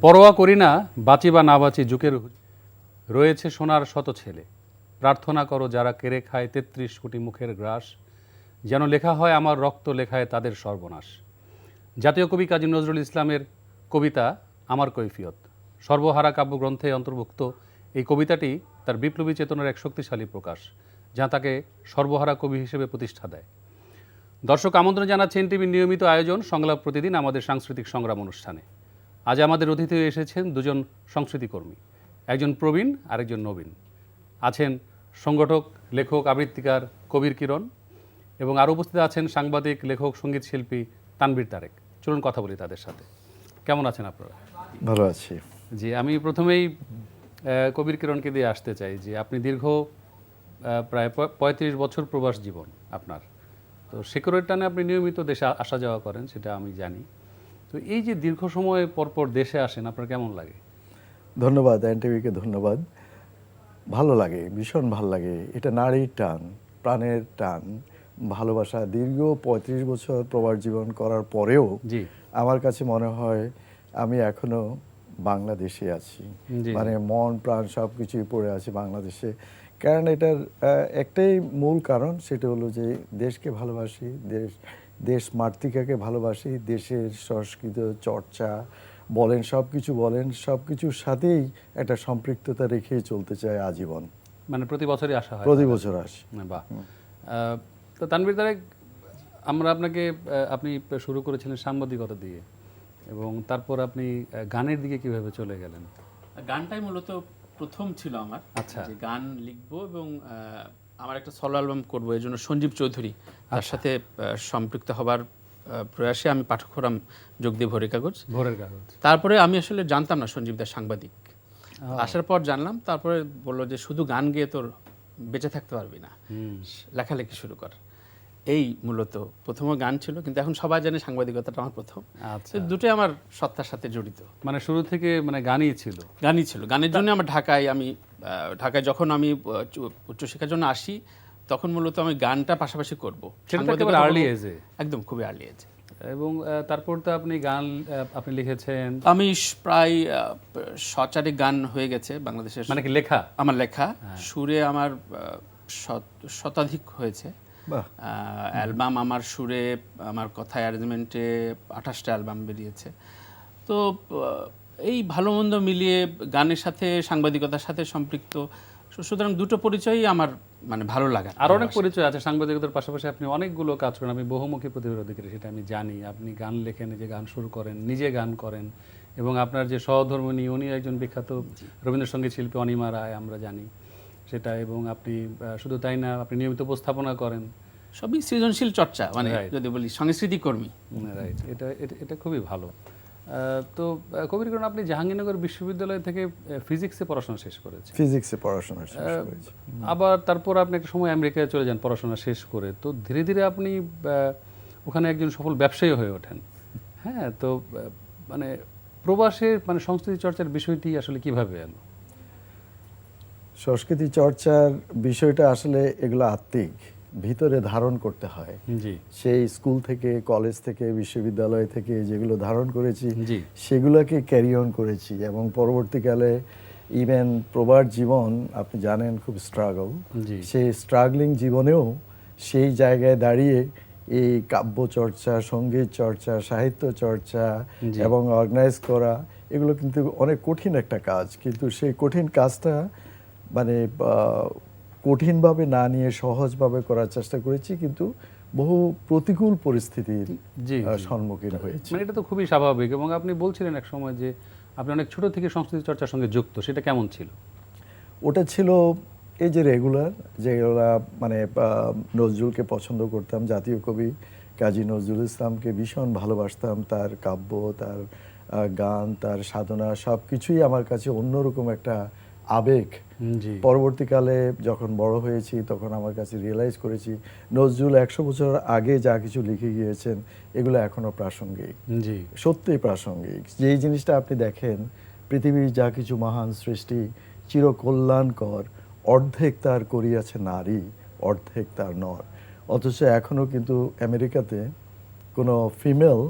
পরোয়া করি না বাঁচি বা না বাঁচি যুগের রয়েছে সোনার শত ছেলে, প্রার্থনা করো যারা কেড়ে খায় ৩৩ কোটি মুখের গ্রাস, যেন লেখা হয় আমার রক্ত লেখায় তাদের সর্বনাশ। জাতীয় কবি কাজী নজরুল ইসলামের কবিতা আমার কৈফিয়ত সর্বহারা কাব্যগ্রন্থে অন্তর্ভুক্ত এই কবিতাটি তার বিপ্লবী চেতনার এক শক্তিশালী প্রকাশ, যা তাকে সর্বহারা কবি হিসেবে প্রতিষ্ঠা দেয়। দর্শক, আমন্ত্রণ জানাচ্ছি এনটিভির নিয়মিত আয়োজন সংলাপ প্রতিদিন আমাদের সাংস্কৃতিক সংগ্রাম অনুষ্ঠানে। আজ আমাদের অতিথি হয়ে এসেছেন দুজন সংস্কৃতিকর্মী, একজন প্রবীণ আরেকজন নবীন। আছেন সংগঠক, লেখক, আবৃত্তিকার কবির কিরণ, এবং আরও উপস্থিত আছেন সাংবাদিক, লেখক, সঙ্গীত শিল্পী তানভীর তারেক। চলুন কথা বলি তাদের সাথে। কেমন আছেন আপনারা? ভালো আছি। জি, আমি প্রথমেই কবির কিরণকে দিয়ে আসতে চাই যে আপনি দীর্ঘ প্রায় ৩৫ বছর প্রবাস জীবন আপনার, তো শেকড়ের টানে আপনি নিয়মিত দেশে আসা যাওয়া করেন, সেটা আমি জানি। তো এই যে দীর্ঘ সময় পরপর দেশে আসেন, আপনার কেমন লাগে? ধন্যবাদ, এনটিভিকে ধন্যবাদ। ভালো লাগে, ভীষণ ভালো লাগে। এটা নারীর টান, প্রাণের টান, ভালোবাসা। দীর্ঘ ৩৫ বছর প্রবাস জীবন করার পরেও জি, আমার কাছে মনে হয় আমি এখনো বাংলাদেশে আছি। মানে মন প্রাণ সব কিছুই পড়ে আছে বাংলাদেশে। কারণ এটার একটাই মূল কারণ, সেটা হলো যে দেশকে ভালোবাসি, দেশ মাতৃকাকে ভালোবাসি, দেশের সংস্কৃত চর্চা বলেন, সব কিছু বলেন, সব কিছুর সাথেই একটা সম্পৃক্ততা রেখেই চলতে চায় আজীবন। মানে প্রতি বছরই আসা হয়? প্রতি বছর আসি। বাহ। তো তানভীর তারেক, আমরা আপনাকে আপনি শুরু করেছিলেন সাংবাদিকতা দিয়ে, এবং তারপর আপনি গানের দিকে কিভাবে চলে গেলেন? গানটাই মূলত প্রথম ছিল আমার। আচ্ছা। যে গান লিখবো এবং আমার একটা সলো অ্যালবাম করবো, এই জন্য সঞ্জীব চৌধুরী তার সাথে সম্পৃক্ত হবার প্রয়াসে আমি পাঠক ফোরাম যোগ দিই, ভোরের কাগজ। তারপরে আমি আসলে জানতাম না সঞ্জীব দা সাংবাদিক। আসার পর জানলাম, তারপরে বললো যে শুধু গান গেয়ে তোর বেঁচে থাকতে পারবি না, লেখালেখি শুরু কর। এই মূলত প্রথম গান ছিল, কিন্তু এখন সবাই জানে সাংবাদিকতাটা আমার প্রথম। আচ্ছা, দুটোই আমার সত্তার সাথে জড়িত। মানে শুরু থেকে মানে গানই ছিল? গানই ছিল। গানের জন্য আমার ঢাকায় যখন আমি উচ্চশিক্ষার জন্য আসি, তখন মূলত আমি গানটা পাশাপাশি করবো। আর্লি এজে? একদম, খুবই আর্লি এজে। এবং তারপর তো আপনি গান আপনি লিখেছেন? আমি প্রায় ৪০ গান হয়ে গেছে বাংলাদেশের। মানে কি লেখা? আমার লেখা। সুরে আমার শতাধিক হয়েছে। অ্যালবাম আমার সুরে, আমার কথায়, অ্যারেঞ্জমেন্টে ২৮টা অ্যালবাম বেরিয়েছে। তো এই ভালো মন্দ মিলিয়ে গানের সাথে সাংবাদিকতার সাথে সম্পৃক্ত, সুতরাং দুটো পরিচয়ই আমার মানে ভালো লাগা। আর অনেক পরিচয় আছে সাংবাদিকতার পাশাপাশি, আপনি অনেকগুলো কাজ করেন। আমি বহুমুখী প্রতিভার অধিকারী, সেটা আমি জানি। আপনি গান লেখেন, নিজে গান শুরু করেন, নিজে গান করেন, এবং আপনার যে সহধর্মিণী, উনি একজন বিখ্যাত রবীন্দ্রসঙ্গীত শিল্পী অনিমা রায়, আমরা জানি সেটা। এবং আপনি শুধু তাই না, আপনি নিয়মিত উপস্থাপনা করেন। সবই সৃজনশীল চর্চা, মানে যদি বলি সংস্কৃতি কর্মী। রাইট, এটা খুবই ভালো। তো কবির কিরণ, আপনি জাহাঙ্গীরনগর বিশ্ববিদ্যালয় থেকে ফিজিক্সে পড়াশোনা শেষ করেছেন? ফিজিক্সে পড়াশোনা শেষ করেছি। আবার তারপর আপনি একটা সময় আমেরিকায় চলে যান পড়াশোনা শেষ করে। তো ধীরে ধীরে আপনি ওখানে একজন সফল ব্যবসায়ী হয়ে ওঠেন। হ্যাঁ, তো মানে প্রবাসের মানে সংস্কৃতি চর্চার বিষয়টি আসলে কিভাবে এলো? সংস্কৃতি চর্চার বিষয়টা আসলে এগুলো আত্মিক, ভিতরে ধারণ করতে হয়। জি, সেই স্কুল থেকে, কলেজ থেকে, বিশ্ববিদ্যালয় থেকে যেগুলো ধারণ করেছি, জি, সেগুলোকে ক্যারি অন করেছি। এবং পরবর্তীকালে ইভেন প্রবাস জীবন আপনি জানেন খুব স্ট্রাগল, সেই স্ট্রাগলিং জীবনেও সেই জায়গায় দাঁড়িয়ে এই কাব্য চর্চা, সঙ্গীত চর্চা, সাহিত্য চর্চা এবং অর্গানাইজ করা, এগুলো কিন্তু অনেক কঠিন একটা কাজ। কিন্তু সেই কঠিন কাজটা মানে কঠিনভাবে না নিয়ে সহজভাবে করার চেষ্টা করেছি, কিন্তু বহু প্রতিকূল পরিস্থিতির সম্মুখীন হয়েছে। মানে এটা তো খুবই স্বাভাবিক। এবং আপনি বলছিলেন এক সময় যে আপনি অনেক ছোট থেকে সংস্কৃতি চর্চার সঙ্গে যুক্ত, সেটা কেমন ছিল? ওটা ছিল এই যে রেগুলার, যেগুলা মানে নজরুলকে পছন্দ করতাম, জাতীয় কবি কাজী নজরুল ইসলামকে ভীষণ ভালোবাসতাম। তার কাব্য, তার গান, তার সাধনা, সব কিছুই আমার কাছে অন্যরকম একটা আবেগ। পরবর্তীকালে যখন বড় হয়েছি, তখন আমার কাছে রিয়েলাইজ করেছি নজরুল ১০০ বছর আগে যা কিছু লিখে গিয়েছেন, এগুলো এখনো প্রাসঙ্গিক, সত্যিই প্রাসঙ্গিক। যেই জিনিসটা আপনি দেখেন, পৃথিবীর যা কিছু মহান সৃষ্টি চিরকল্যাণকর, অর্ধেক তার করিয়াছে নারী, অর্ধেক তার নর। অথচ এখনো কিন্তু আমেরিকাতে কোনো ফিমেল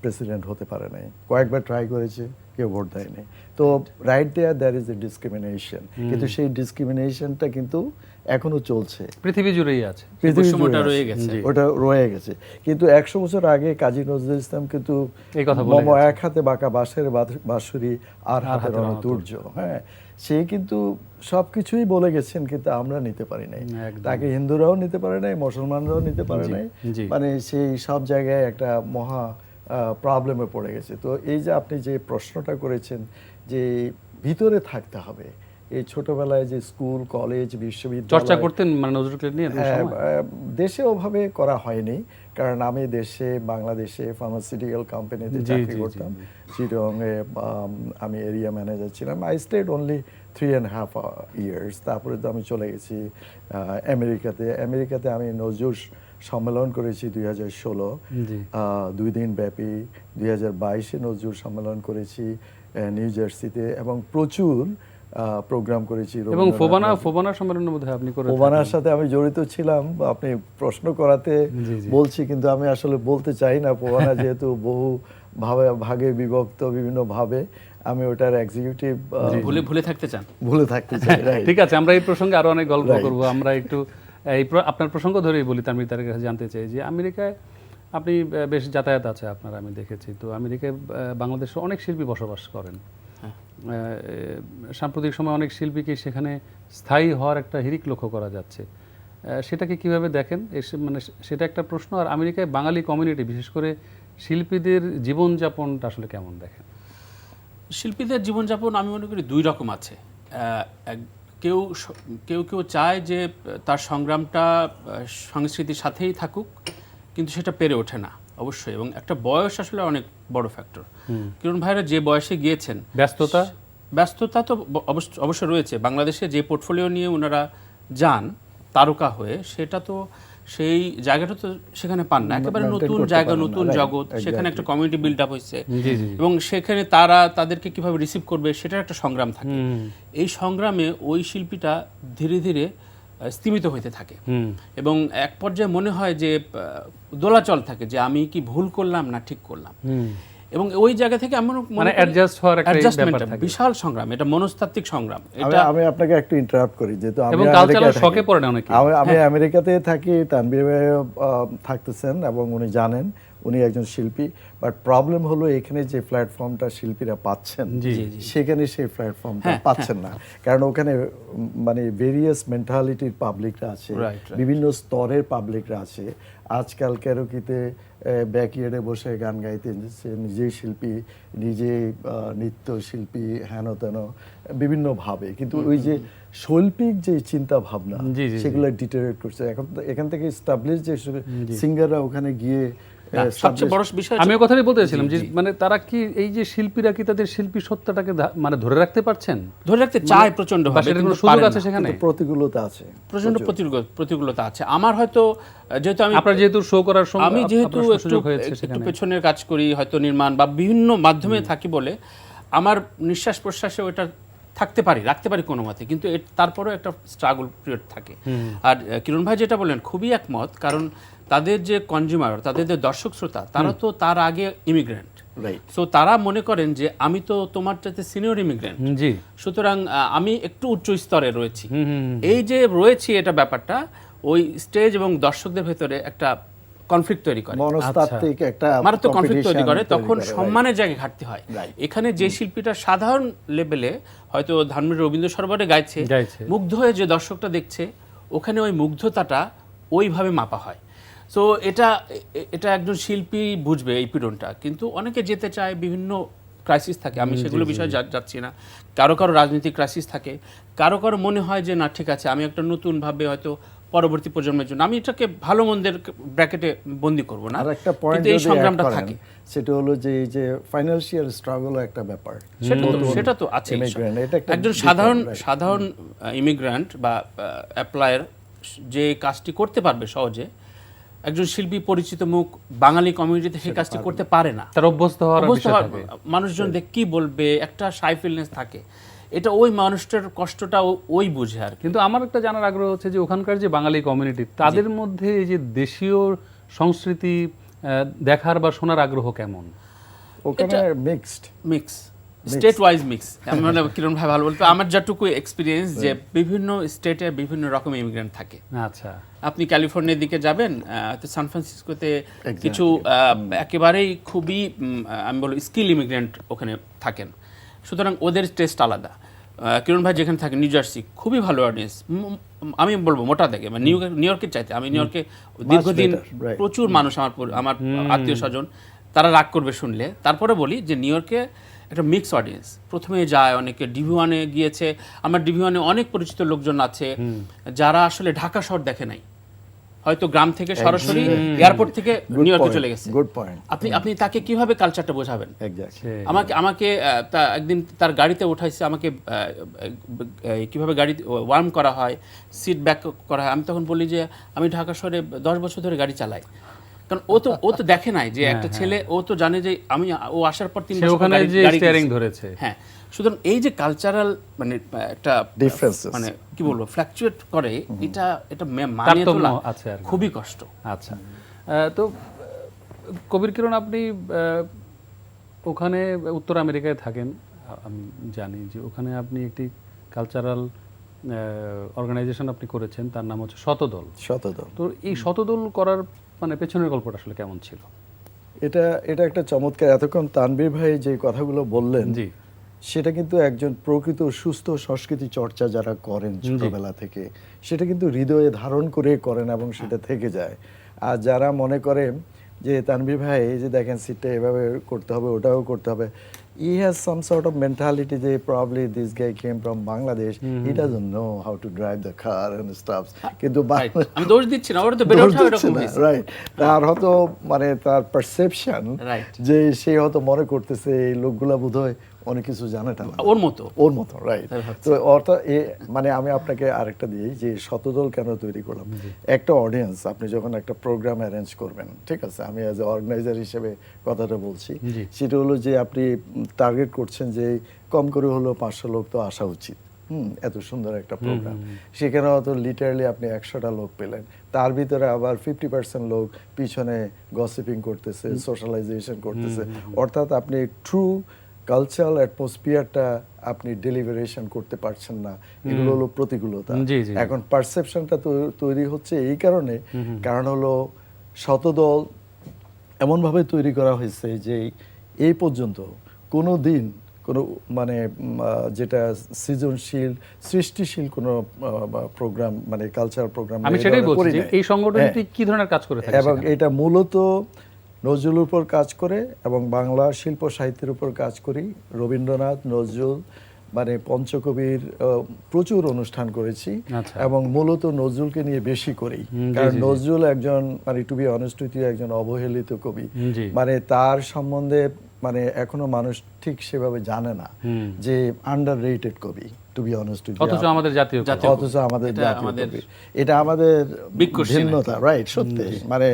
প্রেসিডেন্ট হতে পারে নাই, কয়েকবার ট্রাই করেছে, কেউ ভোট দেয়নি। তো right there is a discrimination, কিন্তু সেই ডিসক্রিমিনেশনটা কিন্তু এখনো চলছে, পৃথিবী জুড়েই আছে। পৃথিবী জুড়ে বৈষম্যটা আছে। রয়ে গেছে। ওটা রয়ে গেছে। কিন্তু 100 বছর আগে কাজী নজরুল ইসলাম কিন্তু এই কথা বলে গেছেন। এক হাতে বাঁকা বাঁশের বাঁশুরি আর হাতে রণতুর্য, হ্যাঁ, সে কিন্তু সবকিছুই বলে গেছেন, কিন্তু আমরা নিতে পারি নাই। একদম। তাকে হিন্দুরাও নিতে পারে নাই, মুসলমানরাও নিতে পারে নাই, জি। মানে সেই সব জায়গায় একটা মহা প্রবলেমে পড়ে গেছে। তো এই যে আপনি যে প্রশ্নটা করেছেন যে ভিতরে থাকতে হবে, এই ছোটবেলায় যে স্কুল, কলেজ, বিশ্ববিদ্যালয় চর্চা করতেন মানে নজরুলকে নিয়ে ওই হ্যাঁ, সময়? দেশে ওভাবে করা হয়নি, কারণ আমি দেশে বাংলাদেশে ফার্মাসিউটিক্যাল কোম্পানিতে জি, চাকরি জি, জি, করতাম, চিটংয়ে আমি এরিয়া ম্যানেজার ছিলাম। I stayed only 3.5 years। তারপরে তো আমি চলে গেছি আমেরিকাতে। আমেরিকাতে আমি নজরুল সম্মেলন করেছি 2016, জি। 2 দিন ব্যাপী। 2022-এ নজরুল সম্মেলন করেছি নিউ জার্সিতে, এবং প্রচুর প্রোগ্রাম করেছি। এবং ফোবানা সম্মেলনের মধ্যে আপনি করে ওবানার সাথে আমি জড়িত ছিলাম। আপনি প্রশ্ন করাতে জি, জি। বলছি, কিন্তু আমি আসলে বলতে চাই না। ওবানা যেহেতু বহু ভাগে বিভক্ত, বিভিন্ন ভাবে, আমি ওটার এক্সিকিউটিভ ভুলে থাকতে চান? ভুলে থাকতে চাই। right? ঠিক আছে, আমরা এই প্রসঙ্গে আরো অনেক গল্প করব। আমরা একটু আপনার প্রসঙ্গ ধরেই বলি, তার তার কাছে জানতে চাই যে আমেরিকায় আপনি বেশ যাতায়াত আছে আপনার, আমি দেখেছি। তো আমেরিকায় বাংলাদেশে অনেক শিল্পী বসবাস করেন। সাম্প্রতিক সময় অনেক শিল্পীকে সেখানে স্থায়ী হওয়ার একটা হিড়িক লক্ষ্য করা যাচ্ছে। সেটাকে কিভাবে দেখেন? মানে সেটা একটা প্রশ্ন। আর আমেরিকায় বাঙালি কমিউনিটি, বিশেষ করে শিল্পীদের জীবনযাপনটা আসলে কেমন দেখেন? শিল্পীদের জীবনযাপন আমি মনে করি দুই রকম আছে। কেউ কেউ চায় যে তার সংগ্রামটা সংস্কৃতির সাথেই থাকুক, কিন্তু সেটা পেরে ওঠে না অবশ্যই, এবং একটা বয়স আসলে অনেক বড় ফ্যাক্টর। কিরণ ভাইরা যে বয়সে গিয়েছেন, ব্যস্ততা তো অবশ্য রয়েছে। বাংলাদেশে যে পোর্টফোলিও নিয়ে ওনারা যান তারকা হয়ে, সেটা তো সেই জায়গাটা তো সেখানে পান না। একেবারে নতুন জায়গা, নতুন জগৎ, সেখানে একটা কমিউনিটি বিল্ড আপ হয়েছে, এবং সেখানে তাদেরকে কিভাবে রিসিভ করবে সেটার একটা সংগ্রাম থাকে। এই সংগ্রামে ওই শিল্পীটা ধীরে ধীরে স্তিমিত হইতে থাকে, এবং এক পর্যায়ে মনে হয় যে দোলাচল থাকে যে আমি কি ভুল করলাম না ঠিক করলাম। এবং ওই জায়গা থেকে আমার মানে অ্যাডজাস্ট হওয়ার একটা ব্যাপার থাকে। বিশাল সংগ্রাম, এটা মনস্তাত্ত্বিক সংগ্রাম। এটা আমি আপনাকে একটু ইন্টারাপ্ট করি, যেহেতু এবং কালচারাল শকে পড়ে না অনেকে। আমি আমেরিকাতে থাকি, তানভীর ভাই থাকতেছেন, এবং উনি জানেন উনি একজন শিল্পী। বাট প্রবলেম হলো এখানে যে প্ল্যাটফর্মটা শিল্পীরা পাচ্ছেন, সেখানে সেই প্ল্যাটফর্মটা পাচ্ছেন না, কারণ ওখানে মানে ভেরিয়াস মেন্টালিটির পাবলিকরা আছে, বিভিন্ন স্তরের পাবলিকরা আছে। আজকাল কেরকিতে ব্যাকইয়ার্ডে বসে গান গাইতে নিজেই শিল্পী, নিজে নৃত্য শিল্পী, হেন তেন বিভিন্নভাবে, কিন্তু ওই যে শৈল্পিক যে চিন্তা ভাবনা, সেগুলো ডিটেরিয়েট করছে। এখান থেকে এস্টাবলিশ যে সিঙ্গাররা ওখানে গিয়ে সবচেয়ে বড় বিষয়, আমি কথাই বলতে চাইছিলাম যে মানে তারা কি এই যে শিল্পীরা কি তাদের শিল্পী সত্তাটাকে মানে ধরে রাখতে পারছেন? ধরে রাখতে চায় প্রচন্ড ভাবে, কিন্তু সুযোগ আছে সেখানে, প্রতিকূলতা আছে, প্রচন্ড প্রতিকূলতা আছে। আমার হয়তো যেহেতু শো করার সময় আমি যেহেতু একটু পেছনের কাজ করি, হয়তো নির্মাণ বা বিভিন্ন মাধ্যমে থাকি বলে আমার নিঃশ্বাস প্রশ্বাসে ওটা রাখতে পারি কোনো মতে, কিন্তু তারপরেও একটা স্ট্রাগল পিরিয়ড থাকে। আর কিরণ ভাই যেটা বললেন খুবই একমত, কারণ তাদের যে কনজিউমার, তাদের যে দর্শক শ্রোতা, তারা তো তার আগে ইমিগ্রেন্ট, সো তারা মনে করেন যে আমি তো তোমার চাইতে সিনিয়র ইমিগ্রেন্ট, সুতরাং আমি একটু উচ্চ স্তরে রয়েছি। এই যে রয়েছি, এটা ব্যাপারটা ওই স্টেজ এবং দর্শকদের ভেতরে একটা কনফ্লিক্ট তৈরি করে, মনস্তাত্ত্বিক একটা মারাত্মক কনফ্লিক্ট তৈরি করে। তখন সম্মানের জায়গায় ঘাটতি হয়। এখানে যে শিল্পীটা সাধারণ লেভেলে হয়তো ধানমন্ডি রবীন্দ্র সরোবরে গাইছে, মুগ্ধ হয়ে যে দর্শকটা দেখছে, ওখানে ওই মুগ্ধতাটা ওইভাবে মাপা হয়। সো এটা একজন শিল্পী বুঝবে এই পীড়নটা। কিন্তু অনেকে যেতে চায়, বিভিন্ন ক্রাইসিস থাকে, আমি সেগুলো বিষয়ে যাচ্ছি না। কারো রাজনৈতিক ক্রাইসিস থাকে, কারো মনে হয় যে না ঠিক আছে, আমি একটা নতুনভাবে হয়তো পরবর্তী প্রজন্মের জন্য আমি এটাকে ভালো মন্দের ব্র্যাকেটে বন্দি করব না। আর একটা পয়েন্ট এই সংগ্রামটা থাকে, সেটা হলো যে এই যে ফাইন্যান্সিয়াল স্ট্রাগল একটা ব্যাপার, সেটা তো আছে। একজন সাধারণ ইমিগ্রেন্ট বা অ্যাপ্লায়ার যে কাজটি করতে পারবে সহজে, একজন শিল্পী পরিচিত মুখ বাঙালি কমিউনিটিতে সেই কাজটি করতে পারে না। তার অভ্যস্ত হওয়ার মানুষজন দেখ কি বলবে, একটা শাইফিলনেস থাকে। এটা ওই মানুষটার কষ্টটা ওই বুঝে আর। কিন্তু আমার একটা জানার আগ্রহ হচ্ছে যে ওখানকার যে বাঙালি কমিউনিটি, তাদের মধ্যে এই যে দেশীয় সংস্কৃতি দেখার বা শোনার আগ্রহ কেমন? ওখানে mixed mix, state wise mix. আমি মানে কিরণ ভাই ভালো বলতো, আমার যতটুকু এক্সপিরিয়েন্স যে বিভিন্ন স্টেটে বিভিন্ন রকম ইমিগ্রেন্ট থাকে। আচ্ছা, আপনি ক্যালিফোর্নিয়ার দিকে যাবেন, তো সান ফ্রান্সিসকোতে কিছু একেবারেই খুবই আমি বলবো স্কিল ইমিগ্রেন্ট ওখানে থাকেন, সুতরাং ওদের টেস্ট আলাদা। কিরণ ভাই যেখানে থাকে নিউ জার্সি, খুবই ভালো অডিয়েন্স, আমি বলবো মোটা দেখে, মানে নিউ ইয়র্কের চাইতে। আমি নিউ ইয়র্কে দীর্ঘদিন প্রচুর মানুষ, আমার আত্মীয় স্বজন, তারা রাগ করবে শুনলে, তারপরে বলি যে নিউ ইয়র্কে একটা মিক্স অডিয়েন্স। প্রথমে যায় অনেকে ডিভি-1-এ গিয়েছে, আমার ডিভি-1-এ অনেক পরিচিত লোকজন আছে যারা আসলে ঢাকা শহর দেখে নাই, হয়তো গ্রাম থেকে সরাসরি এয়ারপোর্ট থেকে নিউ ইয়র্কে চলে গেছে। Good point. আপনি তাকে কিভাবে কালচারটা বোঝাবেন? এক্স্যাক্টলি। আমাকে একদিন তার গাড়িতে উঠাইছে, আমাকে কিভাবে গাড়ি ওয়ার্ম করা হয়, সিট ব্যাক করা হয়। আমি তখন বলি যে আমি ঢাকা শহরে 10 বছর ধরে গাড়ি চালাই। কারণ ও তো দেখে নাই যে একটা ছেলে, ও তো জানে যে ও আসার পর 3 বছর ওখানে যে স্টিয়ারিং ধরেছে। হ্যাঁ, সুতরাং এই যে কালচারাল মানে একটা ডিফারেন্সেস, মানে কি বলবো, ফ্ল্যাকচুয়েট করে, এটা মানিয়ে তোলা আছে আর কি। খুবই কষ্ট। আচ্ছা, তো কবির কিরণ, আপনি ওখানে উত্তর আমেরিকায় থাকেন, আমি জানি যে ওখানে আপনি একটি কালচারাল অর্গানাইজেশন আপনি করেছেন, তার নাম হচ্ছে শতদল। তো এই শতদল করার মানে পেছনের গল্পটা আসলে কেমন ছিল? এটা একটা চমৎকার, এতক্ষণ তানভীর ভাই যে কথাগুলো বললেন, জি, সেটা কিন্তু একজন প্রকৃত সুস্থ সংস্কৃতি চর্চা যারা করেন ছোটবেলা থেকে, সেটা কিন্তু হৃদয়ে ধারণ করে করেন এবং সেটা থেকে যায়। আর যারা মনে করেন যে তানভীর ভাই এই যে দেখেন সিটটা এভাবে করতে হবে, ওটাও করতে হবে, he has some sort of mentality যে probably this guy came from Bangladesh, he doesn't know how to drive the car and stuff, কিন্তু আমি দোষ দিচ্ছি না, ওরা তো বেড়ে ওঠা এরকম হয়েছে। রাইট, তার হয়তো মানে তার পারসেপশন যে সে হয়তো মনে করতেছে এই লোকগুলা বোধহয় অনেক কিছু জানে না, ওর মতো রাইট। তো অর্থাৎ মানে আমি আপনাকে আরেকটা দিই যে শতদল কেন তৈরি করলাম। একটা অডিয়েন্স, আপনি যখন একটা প্রোগ্রাম অ্যারেঞ্জ করবেন, ঠিক আছে, আমি অ্যাজ এ অর্গানাইজার হিসেবে কথাটা বলছি, সেটা হলো যে আপনি টার্গেট করছেন যে কম করে হলো 500 লোক তো আসা উচিত। এত সুন্দর একটা প্রোগ্রাম, সেখানে হয়তো লিটারালি আপনি 100টা লোক পেলেন, তার ভিতরে আবার 50% লোক পিছনে গসিপিং করতেছে, সোশ্যালাইজেশন করতেছে, অর্থাৎ আপনি ট্রু কালচারাল অ্যাটমসফিয়ারটা আপনি ডেলিভারেশন করতে পারছেন না। এগুলো হলো প্রতিকূলতা। এখন পারসেপশনটা তৈরি হচ্ছে এই কারণে, কারণ হলো শতদল এমনভাবে তৈরি করা হয়েছে যে এই পর্যন্ত কোনো দিন কোনো মানে যেটা সৃজনশীল সৃষ্টিশীল কোনো প্রোগ্রাম, মানে কালচারাল প্রোগ্রাম, আমি সেটাই বলছি যে এই সংগঠনটি কি ধরনের কাজ করে থাকে, এবং এটা মূলত নজরুলের উপর কাজ করে এবং বাংলা শিল্প সাহিত্যের উপর কাজ করি। রবীন্দ্রনাথ, নজরুল, মানে পঞ্চকবির প্রচুর অনুষ্ঠান করেছি এবং মূলত নজরুলকে নিয়ে বেশি করি, কারণ নজরুল একজন মানে to be honest with you একজন অবহেলিত কবি, মানে তার সম্বন্ধে মানে এখনো মানুষ ঠিক সেভাবে জানে না যে আন্ডার রেটেড কবি, to be honest with you, অথচ আমাদের জাতীয় কবি, এটা আমাদের ভিন্নতা, রাইট। সত্যি মানে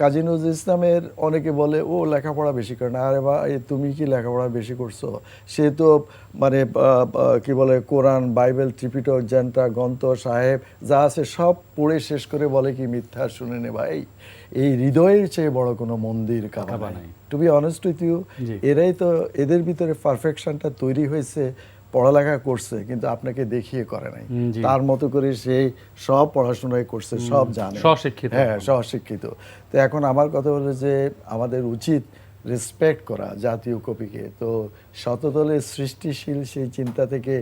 কাজী নজরুল ইসলামের অনেকে বলে ও লেখাপড়া বেশি করে না, আরে বা তুমি কি লেখাপড়া বেশি করছো, সে তো মানে কি বলে কোরআন, বাইবেল, ত্রিপিটক, জান্টা, গ্রন্থ সাহেব যা আছে সব পড়ে শেষ করে বলে কি মিথ্যা, শুনে নে ভাই, এই হৃদয়ের চেয়ে বড় কোনো মন্দির কাবা নাই। To be honest with you, এরাই তো, এদের ভিতরে পারফেকশনটা তৈরি হয়েছে, পড়ালেখা করছে কিন্তু আপনাকে দেখিয়ে করে নাই, তার মতো করে সেই সব পড়াশোনায় করছে, সব জানে, হ্যাঁ স্বশিক্ষিত। তো এখন আমার কথা হলো যে আমাদের উচিত রেসপেক্ট করা জাতীয় কবিকে। তো শতদলের সৃষ্টিশীল সেই চিন্তা থেকে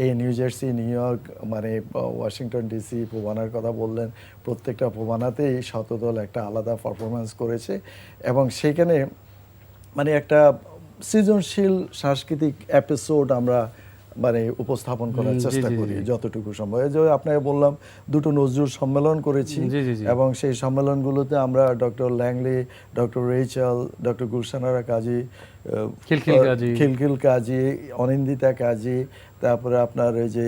এই নিউ জার্সি, নিউ ইয়র্ক, মানে ওয়াশিংটন ডিসি, পোবানার কথা বললেন, প্রত্যেকটা পোবানাতেই শতদল একটা আলাদা পারফরমেন্স করেছে এবং সেখানে মানে একটা সৃজনশীল সাংস্কৃতিক এপিসোড আমরা মানে উপস্থাপন করার চেষ্টা করি যতটুকু সম্ভব। এই যে আপনাকে বললাম দুটো নজরুল সম্মেলন করেছি এবং সেই সম্মেলনগুলোতে আমরা doctor Langley, doctor Rachel, doctor Gulshanara Kazi, Khilkhil Kazi, Anindita কাজী, তারপরে আপনার ওই যে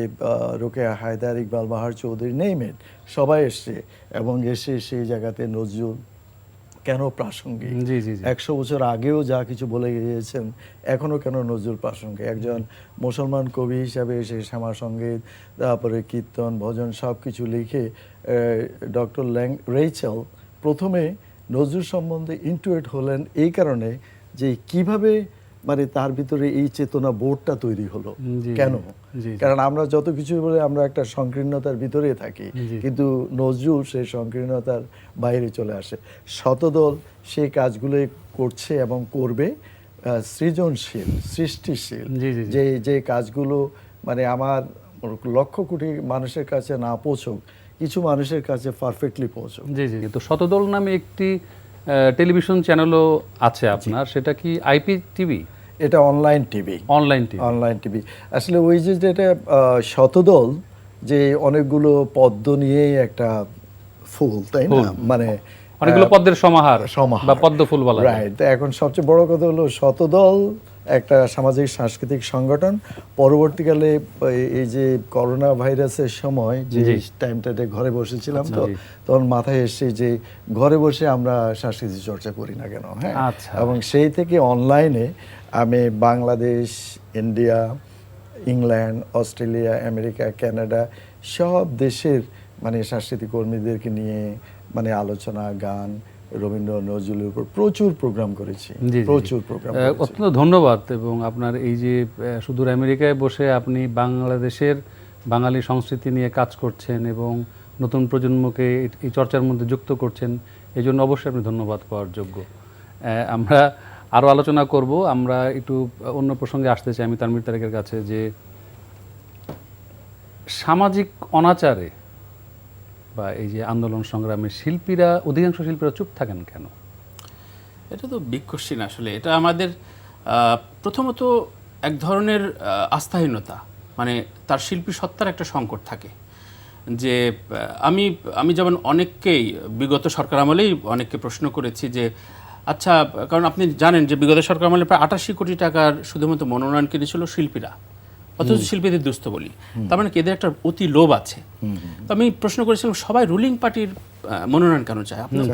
রোকেয়া হায়দার, ইকবাল বাহার চৌধুরী, নেইমেট, সবাই এসছে এবং এসে সেই জায়গাতে নজরুল কেন প্রাসঙ্গিক, 100 বছর আগেও যা কিছু বলে গিয়েছেন এখনো কেন নজরুল প্রাসঙ্গিক, একজন মুসলমান কবি হিসাবে সেই শ্যামা সঙ্গীত, তারপরে কীর্তন, ভজন সব কিছু লিখে ডক্টর রেইচেল প্রথমে নজরুল সম্বন্ধে ইন্টুয়েট হলেন এই কারণে যে কিভাবে মানে তার ভিতরে এই চেতনা বোধটা তৈরি হলো, জি, কেন? জি, জি। কারণ আমরা যত কিছু বলে আমরা একটা সংকীর্ণতার ভিতরে থাকি, কিন্তু নজরুল সেই সংকীর্ণতার বাইরে চলে আসে। শতদল সেই কাজগুলো করছে এবং করবে, সৃজনশীল, সৃষ্টিশীল, জি, জি, জি। যে কাজগুলো মানে আমার লক্ষ কোটি মানুষের কাছে না পৌঁছক, কিছু মানুষের কাছে পারফেক্টলি পৌঁছক। জি জি তো শতদল নামে একটি টেলিভিশন চ্যানেলও আছে আপনার, সেটা কি আইপি টিভি? এটা online TV. Online TV. Online TV আসলে ওই যে যেটা শতদল, যে অনেকগুলো পদ্ম নিয়ে একটা ফুল, তাই না? মানে অনেকগুলো পদ্মের সমাহার সমাহার বা পদ্ম ফুল বলা যায়। রাইট। তো এখন সবচেয়ে বড় কথা হলো শতদল একটা সামাজিক সাংস্কৃতিক সংগঠন। পরবর্তীকালে এই যে করোনা ভাইরাসের সময় যে টাইমটাতে ঘরে বসেছিলাম, তো তখন মাথায় এসে যে ঘরে বসে আমরা সাংস্কৃতিক চর্চা করি না কেন, হ্যাঁ। আচ্ছা। এবং সেই থেকে অনলাইনে আমি Bangladesh, India, England, Australia, America, Canada সব দেশের মানে সাংস্কৃতিক কর্মীদেরকে নিয়ে মানে আলোচনা, গান, রবীন্দ্র নজরুলের উপর প্রচুর প্রোগ্রাম করেছি, প্রচুর প্রোগ্রাম। অত্যন্ত ধন্যবাদ। এবং আপনার এই যে সুদূর আমেরিকায় বসে আপনি বাংলাদেশের বাঙালি সংস্কৃতি নিয়ে কাজ করছেন এবং নতুন প্রজন্মকে এই চর্চার মধ্যে যুক্ত করছেন, এই জন্য অবশ্যই আপনি ধন্যবাদ পাওয়ার যোগ্য। আমরা আরও আলোচনা করব। আমরা একটু অন্য প্রসঙ্গে আসতে চাই আমি তানভীর তারেকের কাছে, যে সামাজিক অনাচারে বা এই যে আন্দোলন সংগ্রামে শিল্পীরা, অধিকাংশ শিল্পীরা চুপ থাকেন কেন? এটা তো বিগ কোশ্চিন আসলে। এটা আমাদের প্রথমত এক ধরনের আস্থাহীনতা, মানে তার শিল্পী সত্তার একটা সংকট থাকে। যে আমি যেমন অনেককেই বিগত সরকার আমলেই অনেককে প্রশ্ন করেছি যে আচ্ছা, কারণ আপনি জানেন যে বিগত সরকার আমলে প্রায় 88 কোটি টাকার শুধুমাত্র মনোনয়ন কিনেছিল শিল্পীরা, অথচ শিল্পীদের দুস্থ বলি, তার মানে কি এদের একটা অতি লোভ আছে। তো আমি প্রশ্ন করেছিলাম সবাই রুলিং পার্টির মনোনয়ন কেন চায়? আপনার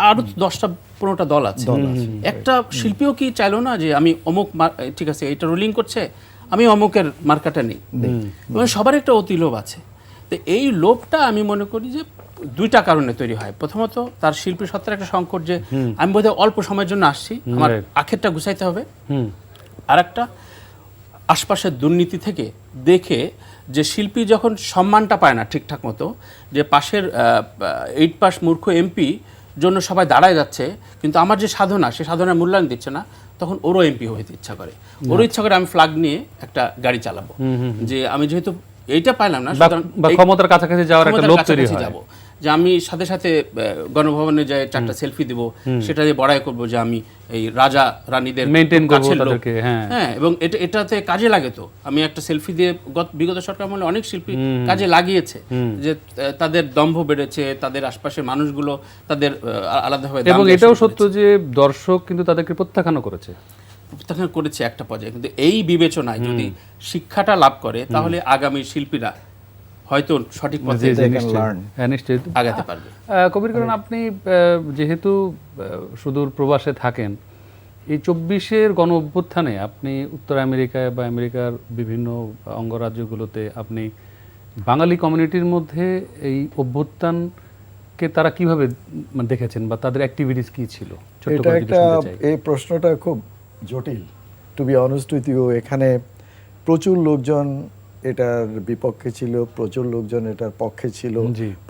আরো 10টা-15টা দল আছে, একটা শিল্পীও কি চাইলো না যে আমি অমুক, ঠিক আছে এটা রুলিং করছে, আমি অমুকের মার্কাটা নেই? এবং সবার একটা অতি লোভ আছে। তো এই লোভটা আমি মনে করি যে দুইটা কারণে তৈরি হয়। প্রথমত তার শিল্পী সত্তার একটা সংকট, যে আমি বোধহয় অল্প সময়ের জন্য আসছি, আমার আখেরটা গুছাইতে হবে। আর একটা আশপাশের দুর্নীতি থেকে দেখে যে শিল্পী যখন সম্মানটা পায় না ঠিকঠাক মতো, যে পাশের 8 পাস মূর্খ এমপি জন্য সবাই দাঁড়ায় যাচ্ছে, কিন্তু আমার যে সাধনা, সে সাধনার মূল্যায়ন দিচ্ছে না, তখন ওরও এমপি হইতে ইচ্ছা করে, ওরও ইচ্ছা করে আমি ফ্ল্যাগ নিয়ে একটা গাড়ি চালাবো, যে আমি যেহেতু এইটা পাইলাম না, বা ক্ষমতার কাছাকাছি যাওয়ার একটা লোভ তৈরি হয়, যাবো যে আমি সাথে সাথে গণভবনে যাই 4টা সেলফি দিব, সেটা দিয়ে বড়াই করব যে আমি এই রাজা রানীদের মেইনটেইন করব তাদেরকে। হ্যাঁ, এবং এটাতে কাজে লাগে। তো আমি একটা সেলফি দিয়ে বিগত সরকার আমলে অনেক শিল্পী কাজে লাগিয়েছে, যে তাদের দম্ভ বেড়েছে, তাদের আশপাশের মানুষগুলো তাদের আলাদাভাবে। এবং এটাও সত্য যে দর্শক কিন্তু তাদেরকে প্রত্যাখ্যান করেছে একটা পর্যায়ে। কিন্তু এই বিবেচনায় যদি শিক্ষাটা লাভ করে, তাহলে আগামী শিল্পীরা হয়তো সঠিক পথে নিশ্চয়ই আগাতে পারবে। কবির, কারণ আপনি যেহেতু সুদূর প্রবাসে থাকেন, এই 24-এর গণ অভ্যুত্থানে আপনি উত্তর আমেরিকায় বা আমেরিকার বিভিন্ন অঙ্গরাজ্যগুলোতে আপনি বাঙালি কমিউনিটির মধ্যে এই অভ্যুত্থানকে তারা কিভাবে দেখেছেন বা তাদের অ্যাক্টিভিটিস কি ছিল? এটা একটা, এই প্রশ্নটা খুব জটিল, to be honest with you. এখানে প্রচুর লোকজন এটার বিপক্ষে ছিল, প্রচুর লোকজন এটার পক্ষে ছিল,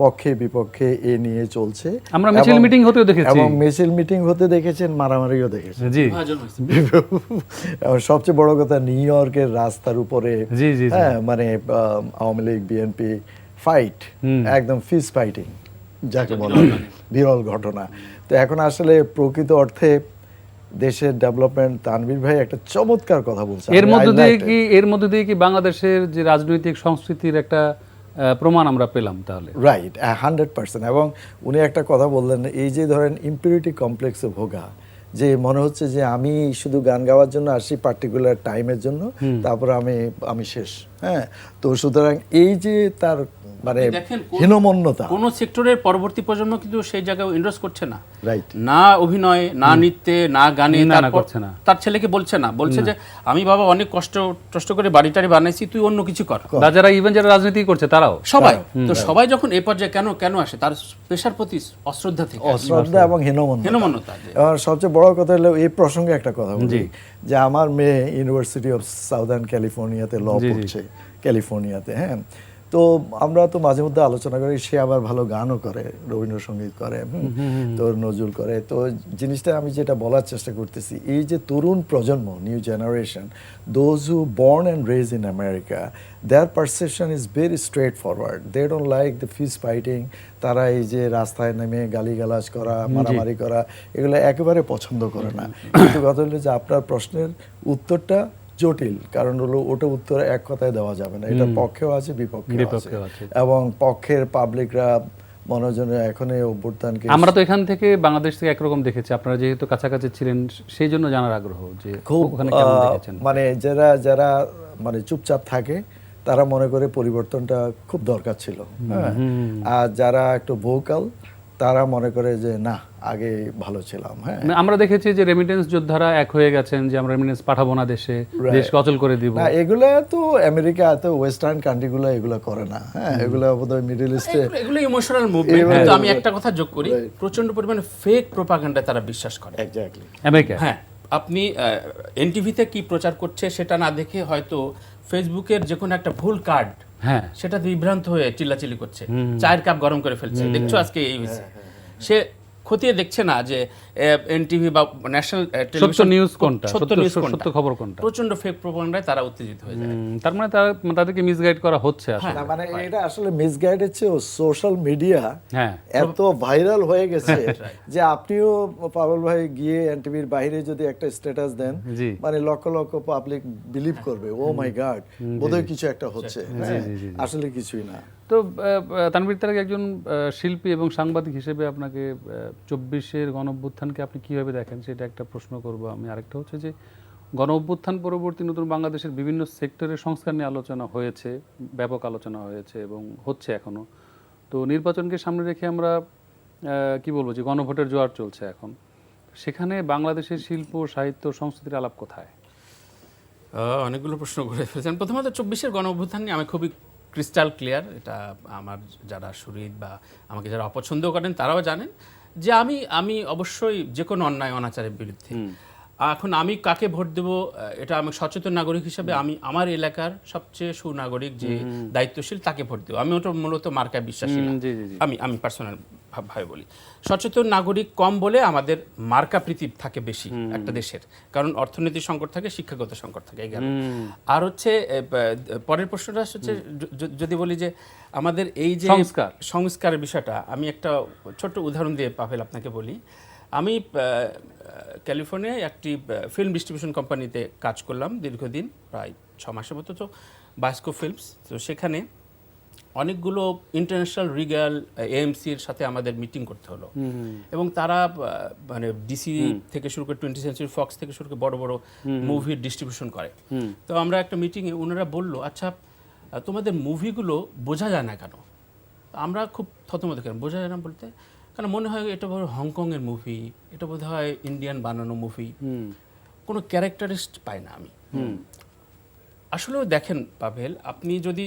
পক্ষে বিপক্ষে এ নিয়ে চলছে। আমরা মিছিল মিটিং হতেও দেখেছি, এবং মিছিল মিটিং হতে দেখেছেন, মারামারিও দেখেছেন। জি। সবচেয়ে বড় কথা, নিউ ইয়র্কের রাস্তার উপরে, হ্যাঁ, মানে আওয়ামী লীগ বিএনপি ফাইট, একদম ফিস ফাইটিং যাকে বলে, বিরল ঘটনা। তো এখন আসলে প্রকৃত অর্থে দেশের ডেভেলপমেন্ট, তানভীর ভাই একটা চমৎকার কথা বলছে। এর মধ্যে দিয়ে কি বাংলাদেশের যে রাজনৈতিক সংস্কৃতির একটা প্রমাণ আমরা পেলাম তাহলে? রাইট, 100%। এবং উনি একটা কথা বললেন, এই যে ধরেন ইম্পিউরিটি কমপ্লেক্সে ভোগা, যে মনে হচ্ছে যে আমি শুধু গান গাওয়ার জন্য আসি পার্টিকুলার টাইমের জন্য, তারপর আমি শেষ। হ্যাঁ, তো সুতরাং এই যে তার মানে দেখেন হীনমন্যতা। কোন সেক্টরের পরবর্তী প্রজন্ম কিন্তু সেই জায়গায় ইনভেস্ট করছে না, রাইট। না অভিনয়, না নৃত্যে, না গানে, করছে না। তার ছেলেকে বলছে না, বলছে যে আমি বাবা অনেক কষ্ট করে বাড়িটারি বানাইছি, তুই অন্য কিছু কর। যারা ইভেন যারা রাজনীতি করছে তারাও সবাই তো সবাই যখন এই পর্যায়ে কেন আসে, তার পেশার প্রতি অশ্রদ্ধা থেকে, অশ্রদ্ধা এবং হীনমন্যতা। আর সবচেয়ে বড় কথা হলো এই প্রসঙ্গে একটা কথা বলি, যে আমার মেয়ে ইউনিভার্সিটি অফ সাউদার্ন ক্যালিফোর্নিয়াতে ল পড়ছে, ক্যালিফোর্নিয়াতে। হ্যাঁ, তো আমরা তো মাঝে মধ্যে আলোচনা করি, সে আবার ভালো গানও করে, রবীন্দ্রসঙ্গীত করে, তো নজরুল করে। তো জিনিসটা আমি যেটা বলার চেষ্টা করতেছি, এই যে তরুণ প্রজন্ম, new generation, those who born and raise in America, their perception is very straight forward. They don't like the fist fighting. তারা এই যে রাস্তায় নেমে গালিগালাজ করা, মারামারি করা, এগুলো একেবারে পছন্দ করে না। কিন্তু কথা হলো যে আপনার প্রশ্নের উত্তরটা জটিল, কারণ হলো ওটা উত্তর এক কথায় দেওয়া যাবে না। এটা পক্ষেও আছে, বিপক্ষেও আছে, এবং পক্ষের পাবলিকরা মনোজনে এখন এই অভ্যুত্থানকে, আমরা তো এখান থেকে বাংলাদেশ থেকে একরকম দেখেছি, আপনারা যেহেতু কাছাকাছি ছিলেন সেই জন্য জানার আগ্রহ যে খুব ওখানে কেমন দেখেছেন। মানে যারা মানে চুপচাপ থাকে তারা মনে করে পরিবর্তনটা খুব দরকার ছিল, হ্যাঁ। আর যারা একটু ভোকাল তারা মনে করে যে না, আগে ভালো ছিলাম। হ্যাঁ, আমরা দেখেছি যে রেমিটেন্স যোদ্ধারা এক হয়ে গেছেন যে আমরা রেমিটেন্স পাঠাবো না দেশে, দেশকে অচল করে দিব। না, এগুলা তো আমেরিকা, এত ওয়েস্টার্ন কান্ট্রিগুলো এগুলো করে না। হ্যাঁ, এগুলো বোধহয় মিডল ইস্টে, এগুলো ইমোশনাল মুভমেন্ট। কিন্তু আমি একটা কথা যোগ করি, প্রচন্ড পরিমাণে ফেক প্রোপাগান্ডায় তারা বিশ্বাস করে। এক্স্যাক্টলি আমেরিকা, হ্যাঁ, আপনি এনটিভিতে কি প্রচার করছে সেটা না দেখে হয়তো ফেসবুকের যে কোনো একটা ভুল কার্ড, হ্যাঁ, সেটা বিভ্রান্ত হয়ে চিল্লাচিল্লি করছে, চায়ের কাপ গরম করে ফেলছে, দেখছো আজকে এই হয়েছে। সে খতিয়ে দেখছে না যে এনটিভি বা ন্যাশনাল সত্য নিউজ কোনটা, সত্য খবর কোনটা। প্রচন্ড ফেক প্রোপাগান্ডায় তারা উত্তেজিত হয়ে যায়। তার মানে তাদেরকে মিসগাইড করা হচ্ছে আসলে। না, মানে এটা আসলে মিসগাইডের চেয়ে সোশ্যাল মিডিয়া হ্যাঁ, এত ভাইরাল হয়ে গেছে যে আপনিও পাগল ভাই গিয়ে এনটিভির বাইরে যদি একটা স্ট্যাটাস দেন, মানে লক্ষ লক্ষ পাবলিক বিলিভ করবে, ও মাই গড, বোধহয় কিছু একটা হচ্ছে। আসলে কিছুই না। তো তানভীর তারেক একজন শিল্পী এবং সাংবাদিক হিসেবে আপনাকে 24-এর গণঅভ্যুত্থানকে আপনি কিভাবে দেখেন সেটা একটা প্রশ্ন করব আমি। আরেকটা হচ্ছে যে গণঅভ্যুত্থান পরবর্তী নতুন বাংলাদেশের বিভিন্ন সেক্টরের সংস্কার নিয়ে আলোচনা হয়েছে, ব্যাপক আলোচনা হয়েছে এবং হচ্ছে এখনো। তো নির্বাচনকে সামনে রেখে আমরা কি বলবো যে গণভোটের জোয়ার চলছে এখন, সেখানে বাংলাদেশের শিল্প, সাহিত্য, সংস্কৃতির আলাপ কোথায়? অনেকগুলো প্রশ্ন করে ফেলেছেন। প্রথমত 24-এর গণঅভ্যুত্থান নিয়ে আমি খুবই ক্রিস্টাল ক্লিয়ার। এটা আমার যারা শরীর বা আমাকে যারা অপছন্দ করেন তারাও জানেন যে আমি অবশ্যই যে কোনো অন্যায় অনাচারের বিরুদ্ধে। এখন আমি কাকে ভোট দেব, এটা আমি সচেতন নাগরিক হিসেবে আমি আমার এলাকার সবচেয়ে সুনাগরিক যে দায়িত্বশীল তাকে ভোট দেব। আমি ওটা মূলত মার্কায় বিশ্বাসী না। আমি পার্সোনাল ভাবে বলি, সচেতন নাগরিক কম বলে আমাদের মার্কা প্রীতি থাকে বেশি একটা দেশের, কারণ অর্থনৈতিক সংকট থাকে, শিক্ষাগত সংকট থাকে, এই গেল। আর হচ্ছে পরের প্রশ্নটা হচ্ছে যদি বলি যে আমাদের এই যে সংস্কারের বিষয়টা, আমি একটা ছোট্ট উদাহরণ দিয়ে পাভেল আপনাকে বলি। আমি ক্যালিফোর্নিয়ায় একটি ফিল্ম ডিস্ট্রিবিউশন কোম্পানিতে কাজ করলাম দীর্ঘদিন, প্রায় 6 মাসের মতো। তো বায়োস্কোপ ফিল্মস, তো সেখানে অনেকগুলো ইন্টারন্যাশনাল রিগাল এএমসির সাথে আমাদের মিটিং করতে হলো, এবং তারা মানে ডিসি থেকে শুরু করে 20th সেঞ্চুরি ফক্স থেকে শুরু করে বড় বড় মুভির ডিস্ট্রিবিউশন করে। তো আমরা একটা মিটিংয়ে ওনারা বললো, আচ্ছা তোমাদের মুভিগুলো বোঝা যায় না কেন? আমরা খুব থতমত কেন বোঝা যায় না বলতে, কারণ মনে হয় এটা বড় হংকংয়ের মুভি, এটা বোধ হয় ইন্ডিয়ান বানানো মুভি, কোনো ক্যারেক্টারিস্ট পাই না আমি। আসলেও দেখেন পাভেল, আপনি যদি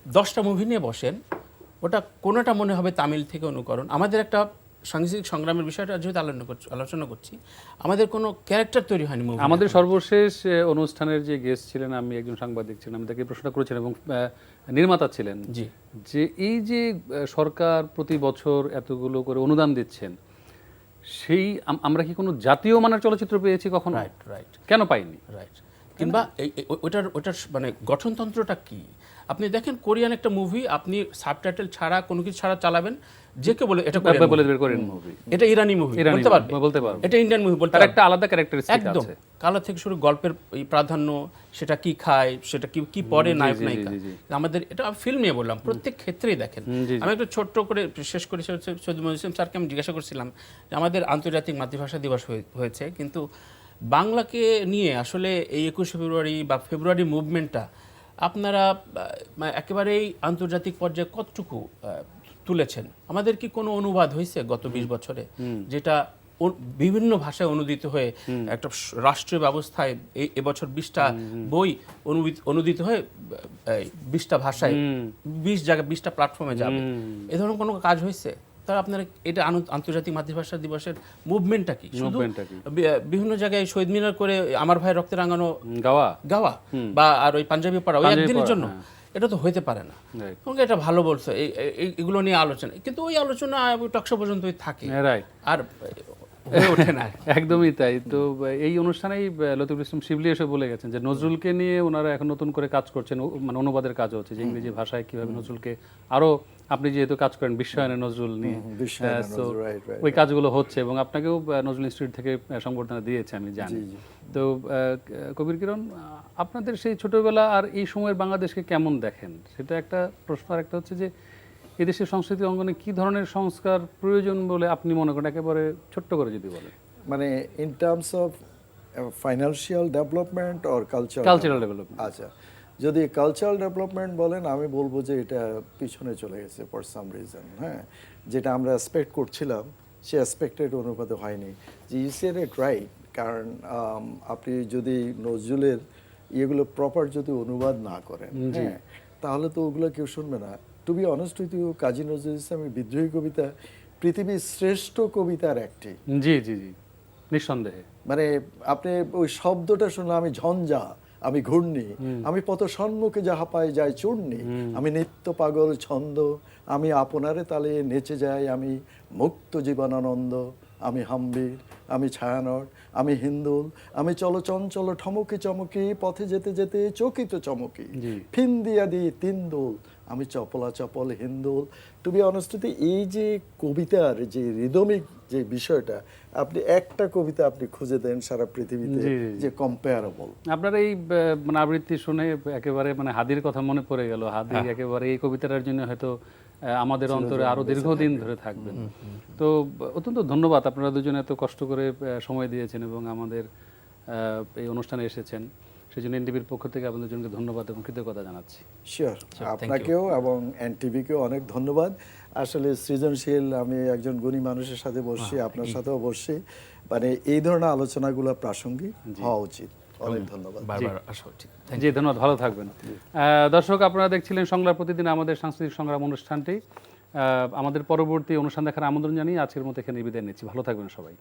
10টা মুভি নিয়ে বসেন, ওটা কোনোটা মনে হবে তামিল থেকে অনুকরণ। আমাদের একটা সাংস্কৃতিক সংগ্রামের বিষয়টা যেহেতু আলোচনা করছি, আমাদের কোনো ক্যারেক্টার তৈরি হয়নি মুভি। আমাদের সর্বশেষ অনুষ্ঠানের যে গেস্ট ছিলেন, আমি একজন সাংবাদিক ছিলাম, আমি তাকে প্রশ্ন করেছিলাম এবং নির্মাতা ছিলেন যে এই যে সরকার প্রতি বছর এতগুলো করে অনুদান দিচ্ছেন, সেই আমরা কি কোনো জাতীয় মানের চলচ্চিত্র পেয়েছি কখনো? রাইট, কেন পাইনি? রাইট, কিংবা ওটার মানে গঠনতন্ত্রটা কি? আপনি দেখেন কোরিয়ান একটা মুভি, আপনি সাবটাইটেল ছাড়া কোনো কিছু ছাড়া চালাবেন, যে কেউ বলে এটা কোরিয়ান মুভি, এটা ইরানি মুভি বলতে পারবে, এটা ইন্ডিয়ান মুভি বলতে পারবে, একটা আলাদা ক্যারেক্টারিস্টিক আছে। একদম কালার থেকে শুরু, গল্পের এই প্রাধান্য, সেটা কি খায়, সেটা কি পড়ে নায়ক নায়িকা, আমাদের এটা ফিল্ম নিয়ে বললাম, প্রত্যেক ক্ষেত্রেই দেখেন। আমি একটু ছোট্ট করে শেষ করে সৈয়দ মনিরুল ইসলাম স্যারকে আমি জিজ্ঞাসা করছিলাম যে আমাদের আন্তর্জাতিক মাতৃভাষা দিবস হয়েছে, কিন্তু বাংলাকে নিয়ে আসলে এই 21শে ফেব্রুয়ারি বা ফেব্রুয়ারি মুভমেন্টটা আপনারা মানে একেবারেই আন্তর্জাতিক পর্যায়ে কতটুকু তুলেছেন? আমাদের কি কোনো অনুবাদ হয়েছে গত 20 বছরে যেটা বিভিন্ন ভাষায় অনুদিত হয়ে একটা রাষ্ট্রীয় ব্যবস্থায় এবছর 20টা বই অনুদিত হয়ে 20টা ভাষায় 20 জায়গায় 20টা প্ল্যাটফর্মে যাবে, এ ধরনের কোনো কাজ হয়েছে? তাহলে আপনারা এটা আন্তর্জাতিক মাতৃভাষা দিবসের মুভমেন্টটা কি? শুধু বিভিন্ন জায়গায় শহীদ মিনার করে আমার ভাই রক্তে রাঙানো গাওয়া বা আর ওই পাঞ্জাবি পড়া ওই একদিনের জন্য, এটা তো হইতে পারে না। তোমাকে এটা ভালো বলছো, এগুলো নিয়ে আলোচনা, কিন্তু ওই আলোচনা টকশো পর্যন্তই থাকে আর হয়ে ওঠে না। একদমই তাই। তো এই অনুষ্ঠানেই লতিফুল ইসলাম শিবলি এসে বলে গেছেন যে নজরুলকে নিয়ে ওনারা এখন নতুন করে কাজ করছেন, মানে অনুবাদের কাজ হচ্ছে যে ইংরেজি ভাষায় কিভাবে নজরুলকে আরো, আপনি যেহেতু কাজ করেন বিশ্বায়নে নজরুল নিয়ে, ওই কাজগুলো হচ্ছে এবং আপনাকেও নজরুল ইনস্টিটিউট থেকে সংবর্ধনা দিয়েছে আমি জানি। তো কবির কিরণ, আপনাদের সেই ছোটবেলা আর এই সময়ের বাংলাদেশকে কেমন দেখেন সেটা একটা প্রশ্ন। আর একটা হচ্ছে যে এদেশের সংস্কৃতি অঙ্গনে কি ধরনের সংস্কার প্রয়োজন বলে আপনি মনে করেন, একেবারে ছোট্ট করে যদি বলেন? মানে in terms of financial development or cultural development? আচ্ছা, যদি কালচারাল ডেভেলপমেন্ট বলেন আমি বলবো যে এটা পিছনে চলে গেছে ফর সাম রিজন। হ্যাঁ, যেটা আমরা এক্সপেক্ট করছিলাম সে এক্সপেক্টেড অনুপাতে হয়নি। যে ইউ সেড ইট রাইট, কারণ আপনি যদি নজরুলের ইয়েগুলো প্রপার যদি অনুবাদ না করেন, হ্যাঁ, তাহলে তো ওগুলো কেউ শুনবে না। To be honest with you, Kazi Nazrul ইসলামের বিদ্রোহী কবিতা পৃথিবীর শ্রেষ্ঠ কবিতার একটি। জি জি জি, নিঃসন্দেহে। মানে আপনি ওই শব্দটা শুনলে আমি ঝঞ্ঝা, আমি ঘূর্ণি, আমি পথ সম্মুখে যাহা পাই যায় চূর্ণি, আমি নিত্য পাগল ছন্দ, আমি আপনারে তালে নেচে যাই, আমি মুক্ত জীবনানন্দ, আমি হাম্বির, আমি ছায়ানট, আমি হিন্দুল, আমি চলচঞ্চল ঠমকি চমকি, পথে যেতে যেতে চকিত চমকি, ফিন দিয়া দি তিনদুল, আমি চপলা চপল হিন্দুল। টু বি অনেস্ট, এই যে কবিতার যে রিদমিক যে বিষয়টা, আপনি একটা কবিতা আপনি খুঁজে দেন সারা পৃথিবীতে যে কম্পেয়ারেবল। আপনার এই মানে আবৃত্তি শুনে একেবারে মানে হাদির কথা মনে পড়ে গেল। হাদি একেবারে এই কবিতাটার জন্য হয়তো আমাদের অন্তরে আরো দীর্ঘদিন ধরে থাকবেন। তো অত্যন্ত ধন্যবাদ, আপনারা দুজনে এত কষ্ট করে সময় দিয়েছেন এবং আমাদের এই অনুষ্ঠানে এসেছেন, সেই জন্য এনটিভির পক্ষ থেকে আপনাদের দুজনকে ধন্যবাদ এবং কৃতজ্ঞতা জানাচ্ছি। শিওর, আপনাকেও এবং এনটিভিকেও অনেক ধন্যবাদ। আসলে সৃজনশীল, আমি একজন গুণী মানুষের সাথে বসছি, আপনার সাথেও বসছি, মানে এই ধরনের আলোচনাগুলো প্রাসঙ্গিক হওয়া উচিত। অনেক ধন্যবাদ। জি ধন্যবাদ, ভালো থাকবেন। দর্শক, আপনারা দেখছিলেন সংগ্রাম প্রতিদিন, আমাদের সাংস্কৃতিক সংগ্রাম অনুষ্ঠানটি। আমাদের পরবর্তী অনুষ্ঠান দেখার আমন্ত্রণ জানিয়ে আজকের মতো এখানে বিদায় নিচ্ছি। ভালো থাকবেন সবাই।